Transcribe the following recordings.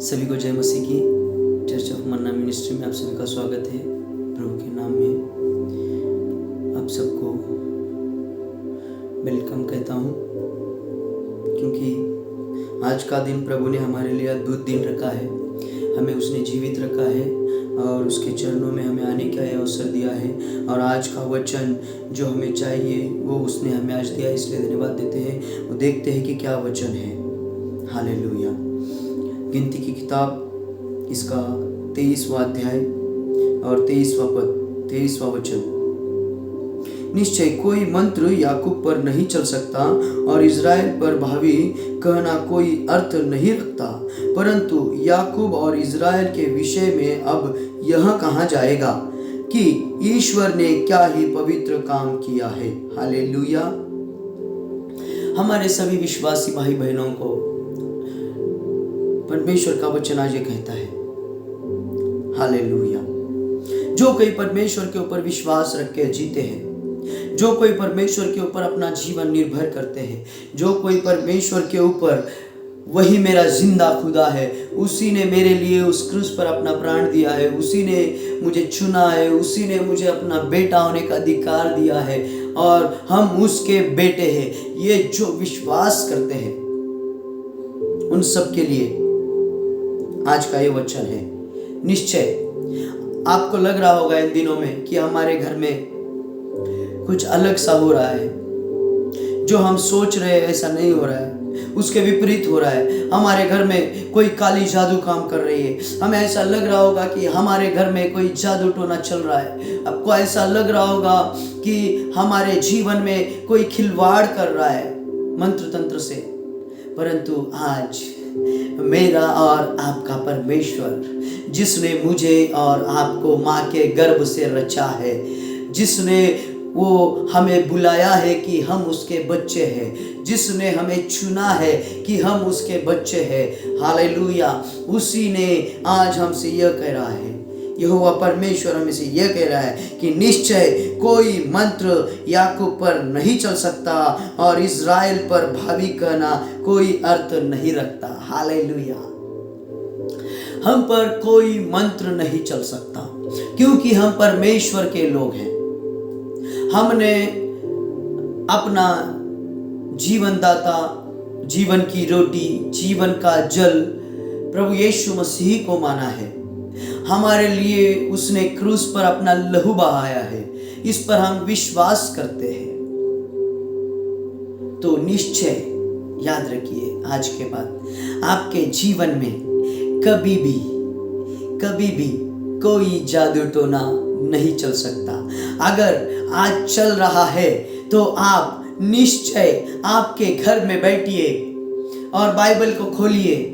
सभी को जय मसीह की। चर्च ऑफ मन्ना मिनिस्ट्री में आप सभी का स्वागत है। प्रभु के नाम में आप सबको वेलकम कहता हूँ, क्योंकि आज का दिन प्रभु ने हमारे लिए अद्भुत दिन रखा है। हमें उसने जीवित रखा है और उसके चरणों में हमें आने का अवसर दिया है। और आज का वचन जो हमें चाहिए वो उसने हमें आज दिया, इसलिए धन्यवाद देते हैं। वो देखते हैं कि क्या वचन है। हालेलुया। गिनती की किताब इसका 23वां अध्याय और 23वां वचन। निश्चय कोई मंत्र याकूब पर नहीं चल सकता और इज़राइल पर भावी कहना कोई अर्थ नहीं रखता, परंतु याकूब और इज़राइल के विषय में अब यह कहा जाएगा कि ईश्वर ने क्या ही पवित्र काम किया है। हालेलुया। हमारे सभी विश्वासी भाई बहनों को परमेश्वर का वचन आज ये कहता है, हालेलुया, जो कोई परमेश्वर के ऊपर विश्वास रख के जीते हैं, जो कोई परमेश्वर के ऊपर अपना जीवन निर्भर करते हैं, जो कोई परमेश्वर के ऊपर वही मेरा जिंदा खुदा है, उसी ने मेरे लिए उस क्रूस पर अपना प्राण दिया है, उसी ने मुझे चुना है, उसी ने मुझे अपना बेटा होने का अधिकार दिया है और हम उसके बेटे हैं। ये जो विश्वास करते हैं उन सब के लिए आज का ये वचन है। निश्चय आपको लग रहा होगा इन दिनों में कि हमारे घर में कुछ अलग सा हो रहा है, जो हम सोच रहे हैं ऐसा नहीं हो रहा है, उसके विपरीत हो रहा है। हमारे घर में कोई काली जादू काम कर रही है। हमें ऐसा लग रहा होगा कि हमारे घर में कोई जादू टोना चल रहा है। आपको ऐसा लग रहा होगा कि हमारे जीवन में कोई खिलवाड़ कर रहा है मंत्र तंत्र से। परंतु आज मेरा और आपका परमेश्वर, जिसने मुझे और आपको माँ के गर्भ से रचा है, जिसने वो हमें बुलाया है कि हम उसके बच्चे हैं, जिसने हमें चुना है कि हम उसके बच्चे हैं, हालेलुया, उसी ने आज हमसे यह कह रहा है, यहोवा परमेश्वर हमें से यह कह रहा है कि निश्चय कोई मंत्र याकूब पर नहीं चल सकता और इज़राइल पर भावी कहना कोई अर्थ नहीं रखता। हालेलुया। हम पर कोई मंत्र नहीं चल सकता, क्योंकि हम परमेश्वर के लोग हैं। हमने अपना जीवन दाता, जीवन की रोटी, जीवन का जल प्रभु यीशु मसीह को माना है। हमारे लिए उसने क्रूस पर अपना लहू बहाया है, इस पर हम विश्वास करते हैं। तो निश्चय याद रखिए, आज के बाद आपके जीवन में कभी भी कोई जादू टोना नहीं चल सकता। अगर आज चल रहा है तो आप निश्चय आपके घर में बैठिए और बाइबल को खोलिए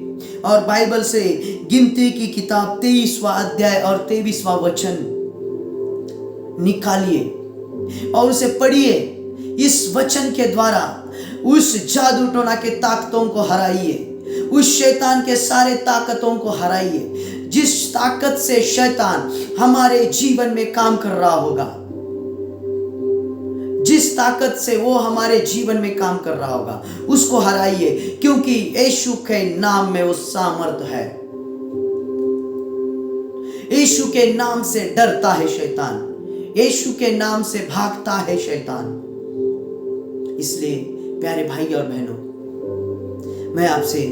और बाइबल से गिनती की किताब 23वां अध्याय और 23वां वचन निकालिए और उसे पढ़िए। इस वचन के द्वारा उस जादू टोना के ताकतों को हराइए, उस शैतान के सारे ताकतों को हराइए। जिस ताकत से शैतान हमारे जीवन में काम कर रहा होगा, जिस ताकत से वो हमारे जीवन में काम कर रहा होगा, उसको हराइए, क्योंकि यीशु के नाम में वो सामर्थ है। यीशु के नाम से डरता है शैतान, यीशु के नाम से भागता है शैतान। इसलिए प्यारे भाई और बहनों, मैं आपसे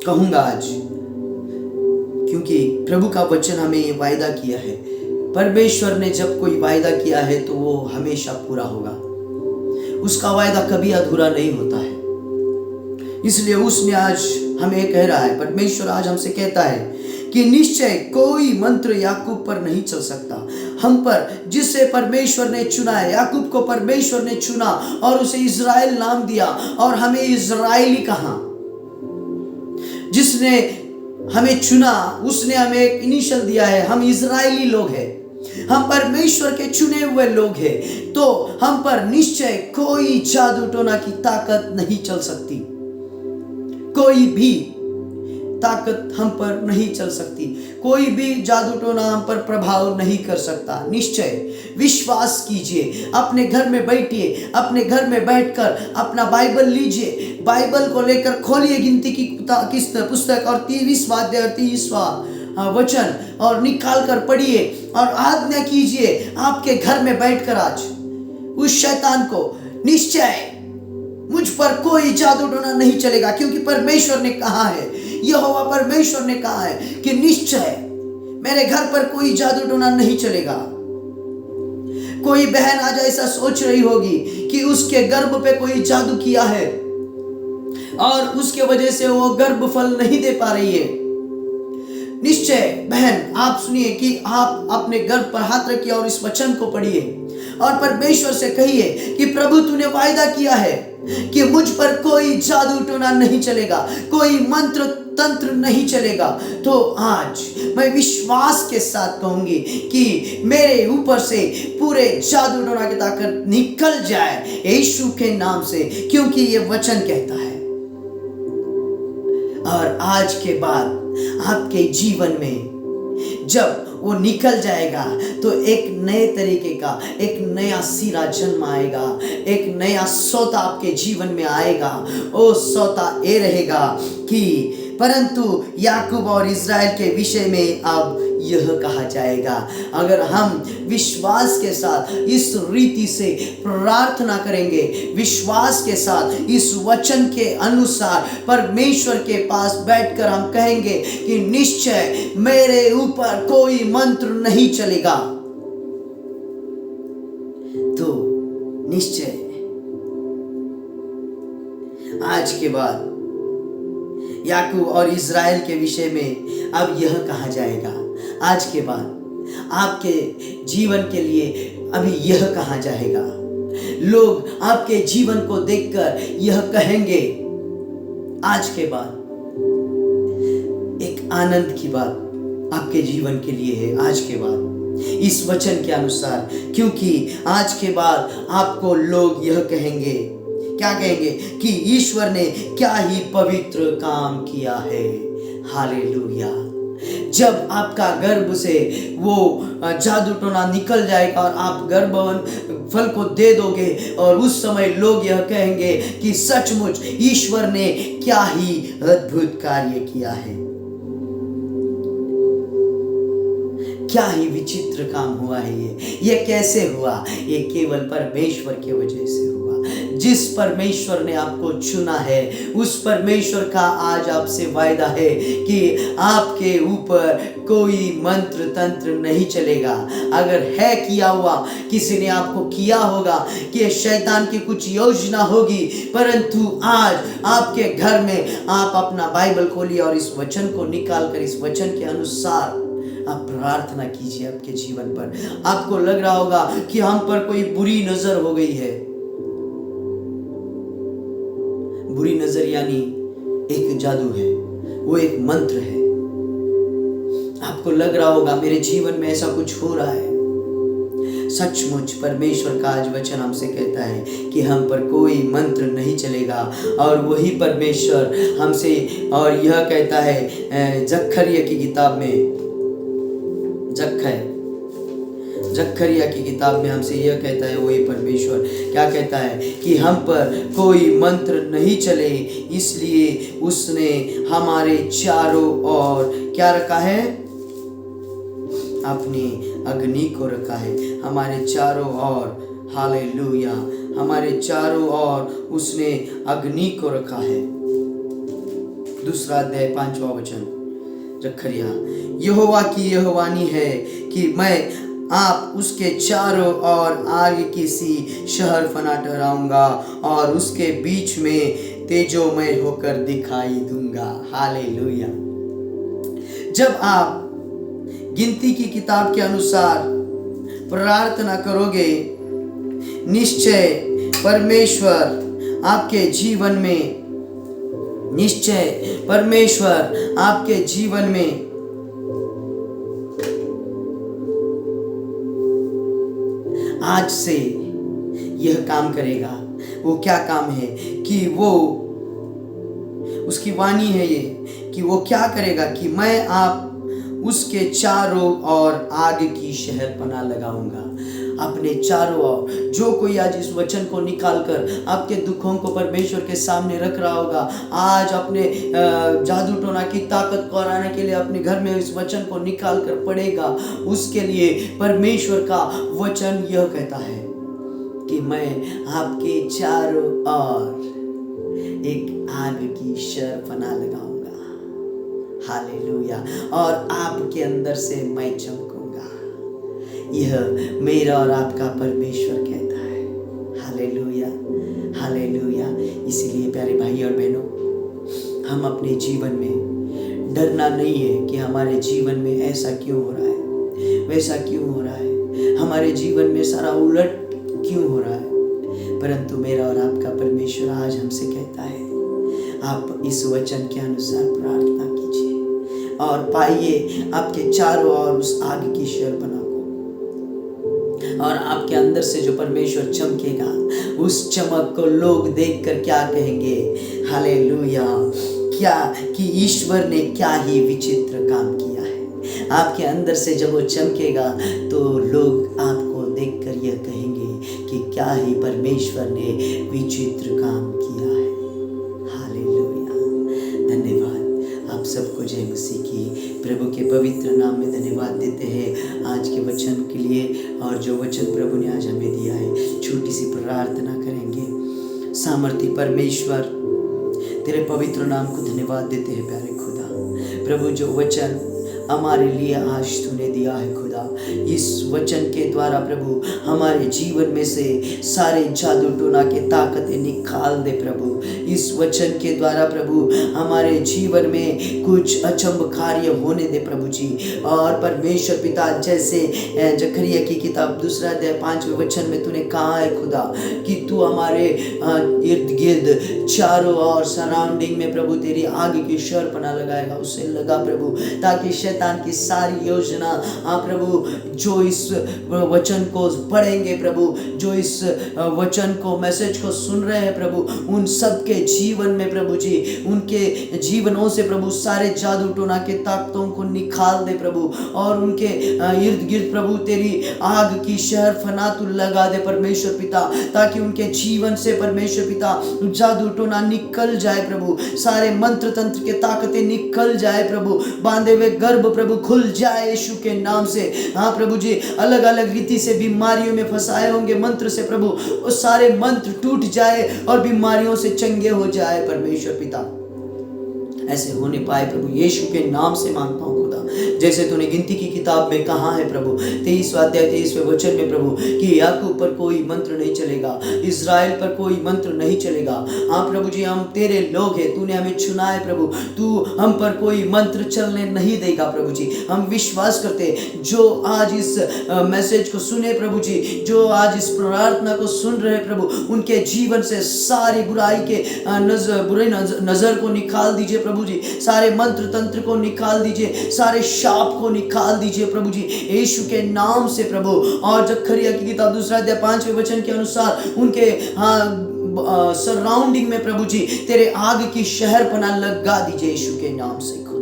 कहूंगा आज, क्योंकि प्रभु का वचन हमें ये वायदा किया है। परमेश्वर ने जब कोई वायदा किया है तो वो हमेशा पूरा होगा। उसका वायदा कभी अधूरा नहीं होता है। इसलिए उसने आज हमें कह रहा है, परमेश्वर आज हमसे कहता है कि निश्चय कोई मंत्र याकूब पर नहीं चल सकता। हम पर जिसे परमेश्वर ने चुना है, याकूब को परमेश्वर ने चुना और उसे इज़राइल नाम दिया और हमें इज़राइली कहा। जिसने हमें चुना उसने हमें एक इनिशियल दिया है, हम इज़राइली लोग हैं, हम परमेश्वर के चुने हुए लोग हैं। तो हम पर निश्चय कोई जादू टोना की ताकत नहीं चल सकती, कोई भी ताकत हम पर नहीं चल सकती, कोई भी जादू टोना हम पर प्रभाव नहीं कर सकता। निश्चय विश्वास कीजिए, अपने घर में बैठिए, अपने घर में बैठकर अपना बाइबल लीजिए, बाइबल को लेकर खोलिए गिनती की पुस्तक और 23वां अध्याय और 23वां वचन और निकाल कर पढ़िए और आज्ञा कीजिए आपके घर में बैठकर आज उस शैतान को, निश्चय मुझ पर कोई जादू टोना नहीं चलेगा, क्योंकि परमेश्वर ने कहा है, यहोवा परमेश्वर ने कहा है कि निश्चय मेरे घर पर कोई जादू टोना नहीं चलेगा। कोई बहन आज ऐसा सोच रही होगी कि उसके गर्भ पे कोई जादू किया है और उसके वजह से वो गर्भ फल नहीं दे पा रही है। निश्चय बहन आप सुनिए कि आप अपने गर्भ पर हाथ रखिए और इस वचन को पढ़िए और परमेश्वर से कहिए कि प्रभु तूने वायदा किया है कि मुझ पर कोई जादू टोना नहीं चलेगा, कोई मंत्र तंत्र नहीं चलेगा। तो आज मैं विश्वास के साथ कहूंगी कि मेरे ऊपर से पूरे जादू टोना की ताकत निकल जाए यीशु के नाम से, क्योंकि ये वचन कहता है। और आज के बाद आपके जीवन में जब वो निकल जाएगा तो एक नए तरीके का एक नया सिरा जन्म आएगा, एक नया सौता आपके जीवन में आएगा। वो सौता ये रहेगा कि परंतु याकूब और इज़राइल के विषय में अब यह कहा जाएगा। अगर हम विश्वास के साथ इस रीति से प्रार्थना करेंगे, विश्वास के साथ इस वचन के अनुसार परमेश्वर के पास बैठकर हम कहेंगे कि निश्चय मेरे ऊपर कोई मंत्र नहीं चलेगा, तो निश्चय आज के बाद याकूब और इज़राइल के विषय में अब यह कहा जाएगा। आज के बाद आपके जीवन के लिए अभी यह कहा जाएगा। लोग आपके जीवन को देखकर यह कहेंगे। आज के बाद एक आनंद की बात आपके जीवन के लिए है। आज के बाद इस वचन के अनुसार, क्योंकि आज के बाद आपको लोग यह कहेंगे, क्या कहेंगे कि ईश्वर ने क्या ही पवित्र काम किया है। हालेलुया। जब आपका गर्भ से वो जादू टोना निकल जाएगा और आप गर्भवन फल को दे दोगे, और उस समय लोग यह कहेंगे कि सचमुच ईश्वर ने क्या ही अद्भुत कार्य किया है, क्या ही विचित्र काम हुआ है। ये कैसे हुआ? ये केवल परमेश्वर की वजह से हुआ। जिस परमेश्वर ने आपको चुना है, उस परमेश्वर का आज आपसे वायदा है कि आपके ऊपर कोई मंत्र तंत्र नहीं चलेगा। अगर है किया हुआ, किसी ने आपको किया होगा कि शैतान की कुछ योजना होगी, परंतु आज आपके घर में आप अपना बाइबल खोलिए और इस वचन को निकाल कर इस वचन के अनुसार आप प्रार्थना कीजिए। आपके जीवन पर आपको लग रहा होगा कि हम पर कोई बुरी नजर हो गई है। बुरी नजर यानी एक जादू है, वो एक मंत्र है। आपको लग रहा होगा मेरे जीवन में ऐसा कुछ हो रहा है। सचमुच परमेश्वर का आज वचन हमसे कहता है कि हम पर कोई मंत्र नहीं चलेगा। और वही परमेश्वर हमसे और यह कहता है जकरिया की किताब में, जकरिया की किताब में हमसे यह कहता है, वही परमेश्वर क्या कहता है कि हम पर कोई मंत्र नहीं चले, इसलिए उसने हमारे चारों ओर क्या रखा है? अपनी अग्नि को रखा है। हमारे चारों ओर, हालेलुया, हमारे चारों ओर उसने अग्नि को रखा है। दूसरा अध्याय 5वां वचन, जकरिया, यहोवा की यह वाणी है कि मैं आप उसके चारों ओर आग की सी शहर फना ठहराऊंगा और उसके बीच में तेजोमय होकर दिखाई दूंगा। हालेलुया। जब आप गिनती की किताब के अनुसार प्रार्थना करोगे, निश्चय परमेश्वर आपके जीवन में, निश्चय परमेश्वर आपके जीवन में आज से यह काम करेगा। वो क्या काम है कि वो, उसकी वाणी है ये कि वो क्या करेगा कि मैं आप उसके चारों ओर आग की शहरपनाह लगाऊंगा। अपने चारों ओर जो कोई आज इस वचन को निकाल कर आपके दुखों को परमेश्वर के सामने रख रहा होगा, आज अपने जादू टोना की ताकत को हराने के लिए अपने घर में इस वचन को निकाल कर पड़ेगा, उसके लिए परमेश्वर का वचन यह कहता है कि मैं आपके चारों ओर एक आग की शहरपनाह लगाऊंगा। हालेलुया। और आपके अंदर से मैं चमकूंगा। यह मेरा और आपका परमेश्वर कहता है। Hallelujah, hallelujah. इसीलिए प्यारे भाई और बहनों, हम अपने जीवन में डरना नहीं है कि हमारे जीवन में ऐसा क्यों हो रहा है, वैसा क्यों हो रहा है, हमारे जीवन में सारा उलट क्यों हो रहा है। परंतु मेरा और आपका परमेश्वर आज हमसे कहता है, आप इस वचन के अनुसार प्रार्थना कीजिए और पाइए आपके चारों ओर उस आग की शहरपनाह को। और आपके अंदर से जो परमेश्वर चमकेगा, उस चमक को लोग देखकर क्या कहेंगे, हालेलुया, क्या कि ईश्वर ने क्या ही विचित्र काम किया है। आपके अंदर से जब वो चमकेगा तो लोग आपको देखकर यह कहेंगे कि क्या ही परमेश्वर ने विचित्र काम किया है। हालेलुया। धन्यवाद। आप सबको जय मसीह की। प्रभु के पवित्र नाम में धन्यवाद देते हैं आज के वचन के लिए, और जो वचन प्रभु ने आज हमें दिया है। छोटी सी प्रार्थना करेंगे। सामर्थी परमेश्वर, तेरे पवित्र नाम को धन्यवाद देते हैं प्यारे खुदा। प्रभु जो वचन हमारे लिए आज तूने दिया है खुदा, इस वचन के द्वारा प्रभु हमारे जीवन में से सारे जादू टोना के ताकतें निकाल दे प्रभु। इस वचन के द्वारा प्रभु हमारे जीवन में कुछ अचंभ कार्य होने दे प्रभु जी। और परमेश्वर पिता, जैसे जकरिया की किताब 2 अध्याय 5वें वचन में तूने कहा है खुदा कि तू हमारे इर्द गिर्द चारों ओर सराउंडिंग में प्रभु तेरी आग की शहरपनाह लगाएगा। उससे लगा प्रभु, ताकि शैतान की सारी योजना प्रभु जो इस वचन को पढ़ेंगे प्रभु, जो इस वचन को मैसेज को सुन रहे हैं प्रभु, उन सब के जीवन में प्रभु जी, उनके जीवनों से प्रभु सारे जादू टोना के ताकतों को निकाल दे प्रभु। और उनके इर्द गिर्द प्रभु तेरी आग की शहरपनाह तू लगा दे परमेश्वर पिता, ताकि उनके जीवन से परमेश्वर पिता जादू टोना निकल जाए प्रभु, सारे मंत्र तंत्र के ताकतें निकल जाए प्रभु, बांधे हुए गर्भ प्रभु खुल जाए यीशु के नाम से। हाँ प्रभु जी, अलग अलग रीति से बीमारियों में फंसाए होंगे मंत्र से प्रभु, वो सारे मंत्र टूट जाए और बीमारियों से चंगे हो जाए परमेश्वर पिता। ऐसे होने पाए प्रभु, यीशु के नाम से मांगता हूँ खुदा। जैसे तूने गिनती की किताब में कहा है प्रभु 23वां अध्याय 23वें वचन में प्रभु कि याकूब पर कोई मंत्र नहीं चलेगा, इज़राइल पर कोई मंत्र नहीं चलेगा। हाँ प्रभु जी, हम तेरे लोग हैं, तूने हमें चुना है प्रभु, तू हम पर कोई मंत्र चलने नहीं देगा प्रभु जी। हम विश्वास करते जो आज इस मैसेज को सुने प्रभु जी, जो आज इस प्रार्थना को सुन रहे प्रभु, उनके जीवन से सारी बुराई के बुरे नजर को निकाल दीजिए प्रभु जी, सारे मंत्र तंत्र को निकाल दीजिए, सारे शाप को निकाल दीजिए प्रभु जी यीशु के नाम से प्रभु। और जकरिया की किताब 2 अध्याय 5वें वचन के अनुसार उनके सराउंडिंग में प्रभु जी तेरे आग की शहरपनाह लगा दीजिए यीशु के नाम से खुदा।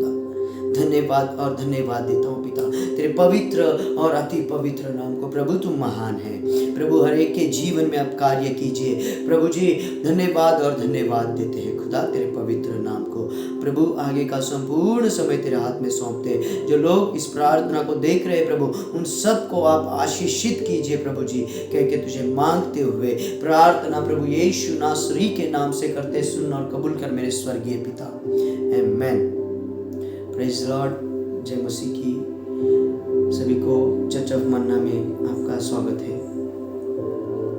धन्यवाद और धन्यवाद देता हूँ पिता तेरे पवित्र और अति पवित्र नाम को। प्रभु तुम महान है प्रभु, हर एक के जीवन में आप कार्य कीजिए प्रभु जी। धन्यवाद और धन्यवाद देते हैं खुदा तेरे पवित्र नाम को। प्रभु आगे का संपूर्ण समय तेरे हाथ में सौंपते, जो लोग इस प्रार्थना को देख रहे प्रभु, उन सबको आप आशीषित कीजिए प्रभु जी, कह के तुझे मांगते हुए प्रार्थना प्रभु यीशु नासरी के नाम से करते, सुन और कबूल कर मेरे स्वर्गीय पिता, आमेन। Praise Lord. जय मसीह की। सभी को चर्च ऑफ मन्ना में आपका स्वागत है।